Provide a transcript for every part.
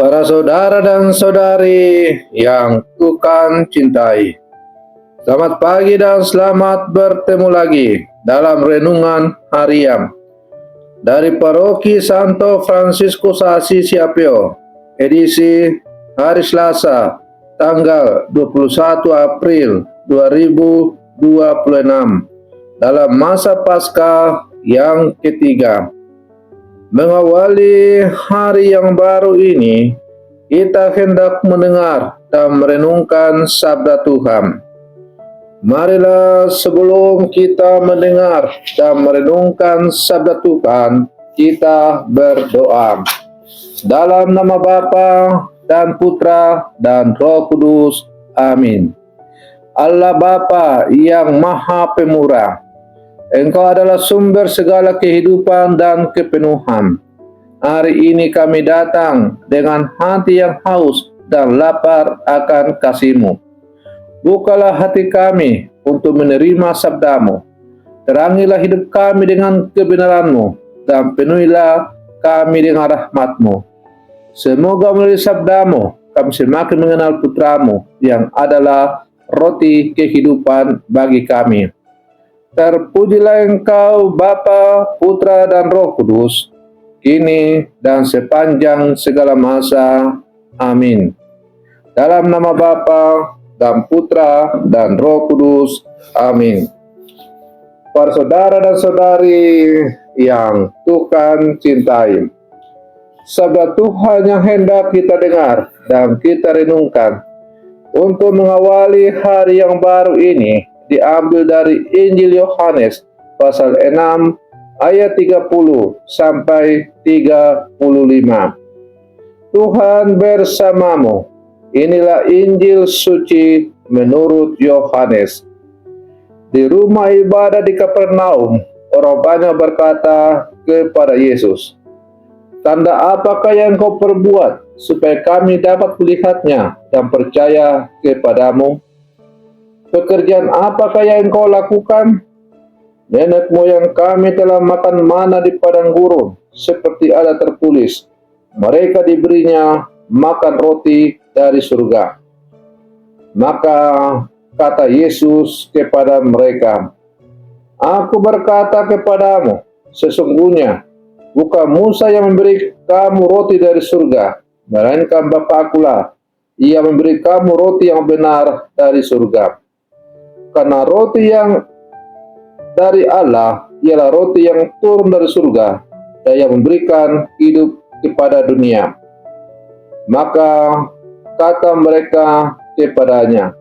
Para saudara dan saudari yang Tuhan cintai, selamat pagi dan selamat bertemu lagi dalam renungan harian dari Paroki Santo Fransiskus Assisi Apio, edisi hari Selasa, tanggal 21 April 2026, dalam masa Paskah yang ketiga. Mengawali hari yang baru ini, kita hendak mendengar dan merenungkan sabda Tuhan. Marilah sebelum kita mendengar dan merenungkan sabda Tuhan, kita berdoa. Dalam nama Bapa dan Putra dan Roh Kudus. Amin. Allah Bapa yang Maha Pemurah, Engkau adalah sumber segala kehidupan dan kepenuhan. Hari ini kami datang dengan hati yang haus dan lapar akan kasih-Mu. Bukalah hati kami untuk menerima sabda-Mu. Terangilah hidup kami dengan kebenaran-Mu, dan penuhilah kami dengan rahmat-Mu. Semoga melalui sabda-Mu, kami semakin mengenal Putra-Mu yang adalah roti kehidupan bagi kami. Terpujilah Engkau Bapa, Putra, dan Roh Kudus, kini dan sepanjang segala masa. Amin. Dalam nama Bapa dan Putra dan Roh Kudus. Amin. Para saudara dan saudari yang Tuhan cintai, sabda Tuhan yang hendak kita dengar dan kita renungkan untuk mengawali hari yang baru ini diambil dari Injil Yohanes pasal 6 ayat 30 sampai 35. Tuhan bersamamu. Inilah Injil suci menurut Yohanes. Di rumah ibadah di Kapernaum, orang banyak berkata kepada Yesus, "Tanda apakah yang Kau perbuat supaya kami dapat melihatnya dan percaya kepadamu? Pekerjaan apakah yang Engkau lakukan? Nenek moyang kami telah makan mana di padang gurun, seperti ada tertulis, mereka diberinya makan roti dari surga." Maka kata Yesus kepada mereka, "Aku berkata kepadamu, sesungguhnya bukan Musa yang memberi kamu roti dari surga, melainkan Bapa-Akulah, Ia memberi kamu roti yang benar dari surga. Karena roti yang dari Allah ialah roti yang turun dari surga dan yang memberikan hidup kepada dunia." Maka kata mereka kepadanya,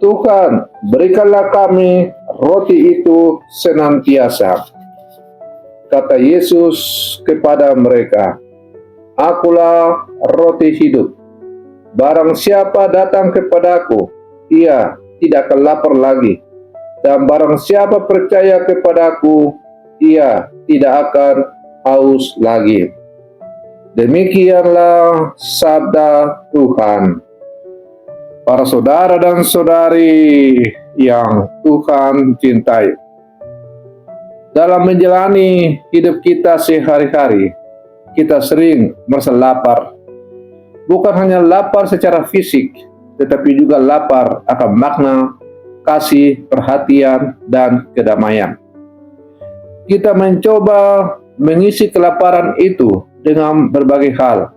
"Tuhan, berikanlah kami roti itu senantiasa." Kata Yesus kepada mereka, "Akulah roti hidup. Barang siapa datang kepadaku, ia tidak akan lapar lagi, dan barang siapa percaya kepadaku, ia tidak akan haus lagi." Demikianlah sabda Tuhan. Para saudara dan saudari yang Tuhan cintai, dalam menjalani hidup kita sehari-hari, kita sering merasa lapar. Bukan hanya lapar secara fisik, tetapi juga lapar akan makna, kasih, perhatian, dan kedamaian. Kita mencoba mengisi kelaparan itu dengan berbagai hal,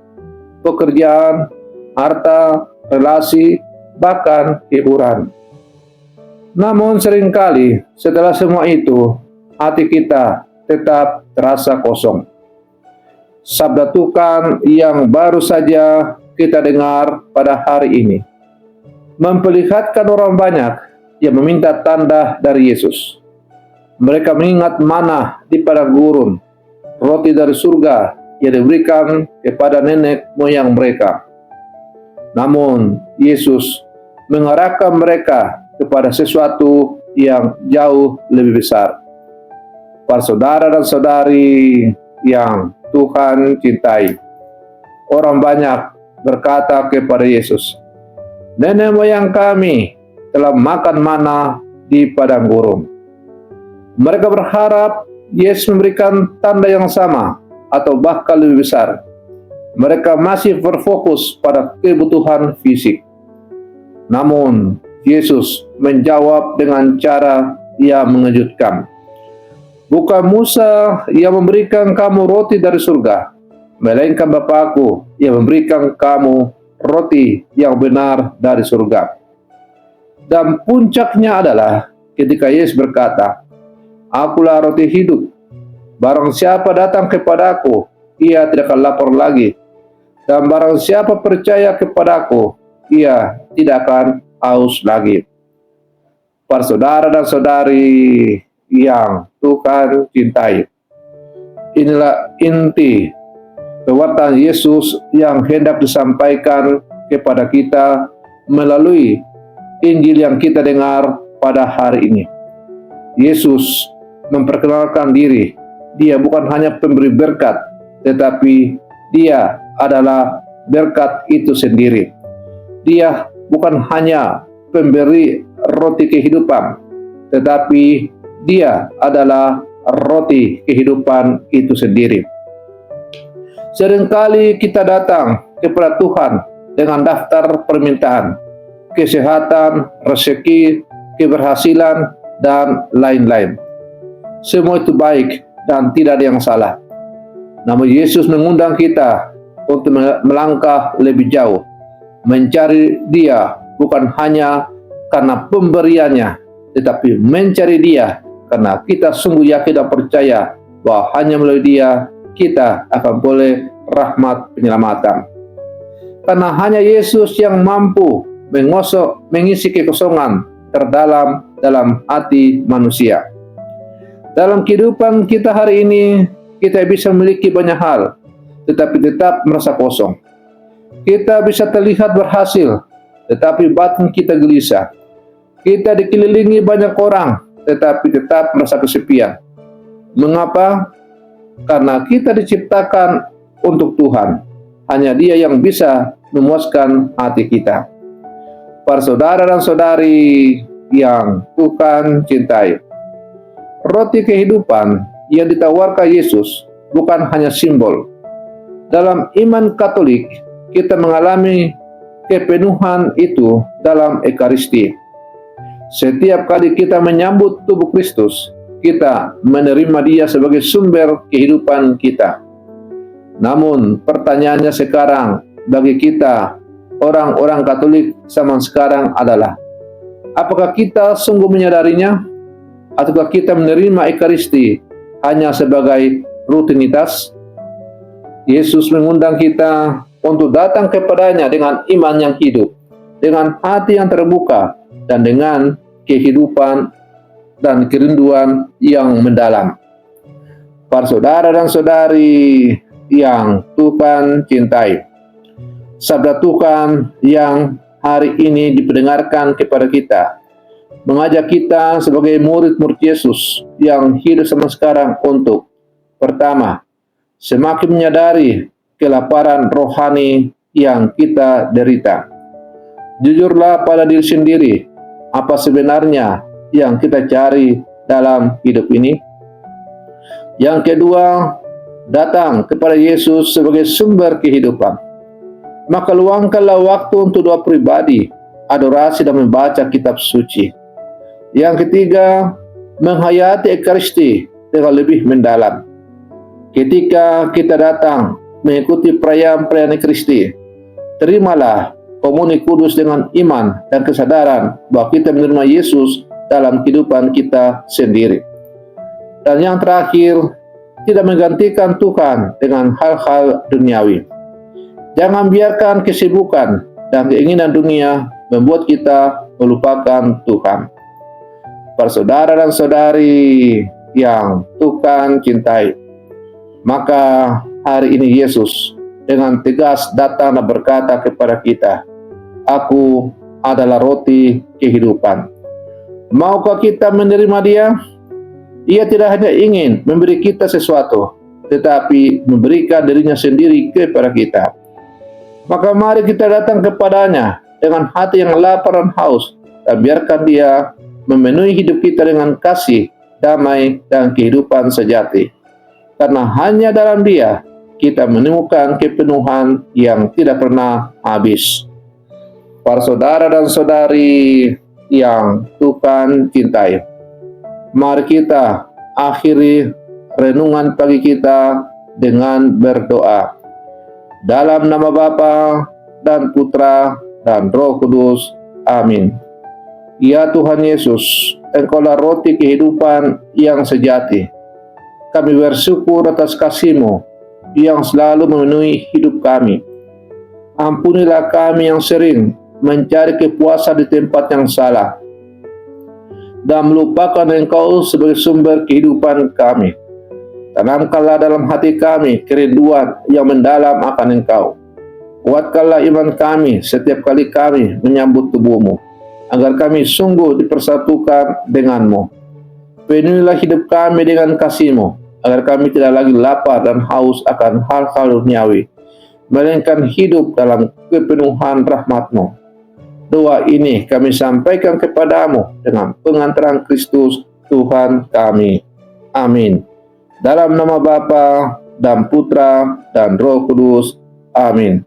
pekerjaan, harta, relasi, bahkan hiburan. Namun seringkali setelah semua itu, hati kita tetap terasa kosong. Sabda Tuhan yang baru saja kita dengar pada hari ini memperlihatkan orang banyak yang meminta tanda dari Yesus. Mereka mengingat mana di padang gurun, roti dari surga yang diberikan kepada nenek moyang mereka. Namun Yesus mengarahkan mereka kepada sesuatu yang jauh lebih besar. Para saudara dan saudari yang Tuhan cintai, orang banyak berkata kepada Yesus, "Nenek moyang kami telah makan mana di padang gurun." Mereka berharap Yesus memberikan tanda yang sama atau bahkan lebih besar. Mereka masih berfokus pada kebutuhan fisik. Namun, Yesus menjawab dengan cara yang mengejutkan. Bukan Musa yang memberikan kamu roti dari surga, melainkan Bapakku yang memberikan kamu roti yang benar dari surga. Dan puncaknya adalah ketika Yesus berkata, Akulah roti hidup. Barang siapa datang kepadaku, ia tidak akan lapar lagi. Dan barang siapa percaya kepadaku, ia tidak akan haus lagi. Para saudara dan saudari yang Tuhan cintai, inilah inti perkataan Yesus yang hendak disampaikan kepada kita melalui Injil yang kita dengar pada hari ini. Yesus memperkenalkan diri. Dia bukan hanya pemberi berkat, tetapi Dia adalah berkat itu sendiri. Dia bukan hanya pemberi roti kehidupan, tetapi Dia adalah roti kehidupan itu sendiri. Seringkali kita datang kepada Tuhan dengan daftar permintaan, kesehatan, rezeki, keberhasilan, dan lain-lain. Semua itu baik dan tidak ada yang salah. Namun Yesus mengundang kita untuk melangkah lebih jauh, mencari Dia bukan hanya karena pemberiannya, tetapi mencari Dia karena kita sungguh yakin dan percaya bahwa hanya melalui Dia kita akan boleh rahmat penyelamatan. Karena hanya Yesus yang mampu mengisi kekosongan terdalam dalam hati manusia. Dalam kehidupan kita hari ini, kita bisa memiliki banyak hal, tetapi tetap merasa kosong. Kita bisa terlihat berhasil, tetapi batin kita gelisah. Kita dikelilingi banyak orang, tetapi tetap merasa kesepian. Mengapa? Karena kita diciptakan untuk Tuhan. Hanya Dia yang bisa memuaskan hati kita. Para saudara dan saudari yang Tuhan cintai, roti kehidupan yang ditawarkan Yesus bukan hanya simbol. Dalam iman Katolik, kita mengalami kepenuhan itu dalam Ekaristi. Setiap kali kita menyambut tubuh Kristus, kita menerima Dia sebagai sumber kehidupan kita. Namun pertanyaannya sekarang bagi kita, orang-orang Katolik zaman sekarang adalah, apakah kita sungguh menyadarinya? Ataukah kita menerima Ekaristi hanya sebagai rutinitas? Yesus mengundang kita untuk datang kepadanya dengan iman yang hidup, dengan hati yang terbuka, dan dengan kehidupan dan kerinduan yang mendalam. Para saudara dan saudari yang Tuhan cintai, sabda Tuhan yang hari ini diperdengarkan kepada kita mengajak kita sebagai murid-murid Yesus yang hidup sama sekarang untuk, pertama, semakin menyadari kelaparan rohani yang kita derita. Jujurlah pada diri sendiri, apa sebenarnya yang kita cari dalam hidup ini. Yang kedua, datang kepada Yesus sebagai sumber kehidupan. Maka luangkanlah waktu untuk doa pribadi, adorasi, dan membaca kitab suci. Yang ketiga, menghayati Ekaristi dengan lebih mendalam. Ketika kita datang mengikuti perayaan Ekaristi, terimalah komuni kudus dengan iman dan kesadaran bahwa kita menerima Yesus dalam kehidupan kita sendiri. Dan yang terakhir, tidak menggantikan Tuhan dengan hal-hal duniawi. Jangan biarkan kesibukan dan keinginan dunia membuat kita melupakan Tuhan. Para saudara dan saudari yang Tuhan cintai, maka hari ini Yesus dengan tegas datang dan berkata kepada kita, Aku adalah roti kehidupan. Maukah kita menerima Dia? Ia tidak hanya ingin memberi kita sesuatu, tetapi memberikan dirinya sendiri kepada kita. Maka mari kita datang kepadanya dengan hati yang lapar dan haus, dan biarkan Dia memenuhi hidup kita dengan kasih, damai, dan kehidupan sejati. Karena hanya dalam Dia kita menemukan kepenuhan yang tidak pernah habis. Para saudara dan saudari yang Tuhan cintai, mari kita akhiri renungan pagi kita dengan berdoa. Dalam nama Bapa dan Putra dan Roh Kudus. Amin. Ya Tuhan Yesus, Engkaulah roti kehidupan yang sejati. Kami bersyukur atas kasih-Mu yang selalu memenuhi hidup kami. Ampunilah kami yang sering mencari kepuasan di tempat yang salah dan melupakan Engkau sebagai sumber kehidupan kami. Tanamkanlah dalam hati kami kerinduan yang mendalam akan Engkau. Kuatkanlah iman kami setiap kali kami menyambut tubuh-Mu, agar kami sungguh dipersatukan dengan-Mu. Penuhilah hidup kami dengan kasih-Mu, agar kami tidak lagi lapar dan haus akan hal-hal duniawi, melainkan hidup dalam kepenuhan rahmat-Mu. Doa ini kami sampaikan kepadamu dengan pengantaran Kristus Tuhan kami. Amin. Dalam nama Bapa dan Putra dan Roh Kudus. Amin.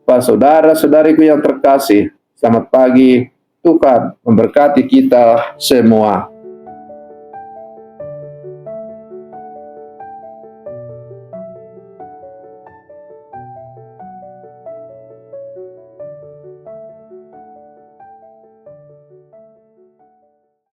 Para saudara-saudariku yang terkasih, selamat pagi. Tuhan memberkati kita semua.